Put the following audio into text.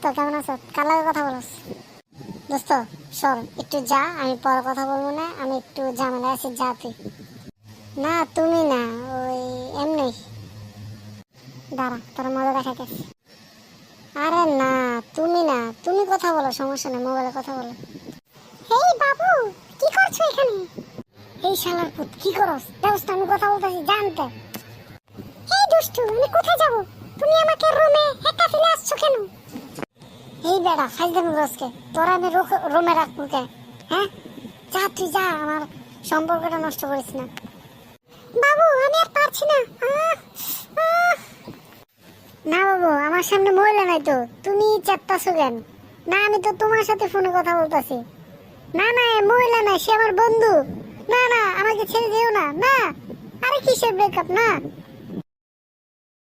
দোস্ত কেমন আছো? কার লাগে কথা বলছ? দোস্ত সর একটু যা, আমি পরে কথা বলবো না, আমি একটু ঝামেলা আছি, যা তুই। না তুমি না, ওই এমনি দাঁড়া, তোর মজা দেখাইতেছি। আরে না তুমি না, তুমি কথা বলো, সমস্যা নেই, মোবাইলে কথা বলো। এই বাবু, কি করছো এখানে? এই শালার পুত, কি করছ? দোস্ত আমি কথা বলতেছি, জানতে। এই দুষ্টু, আমি কোথায় যাব? তুমি আমাকে রুমে একা ফেলে আসছো কেন? এই বেটা ফাইজলামি রোজকে, তোরা আমি রুমে রাখবো কে? হ্যাঁ, যা তুই যা, আমার সম্পর্কটা নষ্ট করিস না। বাবু আমি আর পারছি না। না বাবু, আমার সামনে মহিলা নাই তো, তুমি চেপ্তাছো কেন? না আমি তো তোমার সাথে ফোনে কথা বলতাছি। না না, এ মহিলা নাই, সে আমার বন্ধু। না না, আমাকে ছেড়ে দিও না। না, আরে কিসের ব্রেকআপ? না